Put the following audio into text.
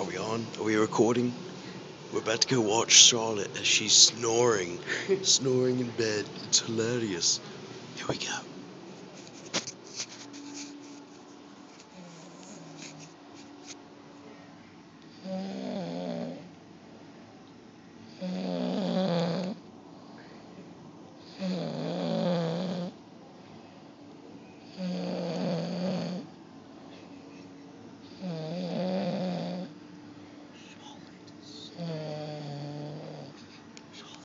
Are we on? Are we recording? We're about to go watch Charlotte as she's snoring. Snoring in bed. It's hilarious. Here we go.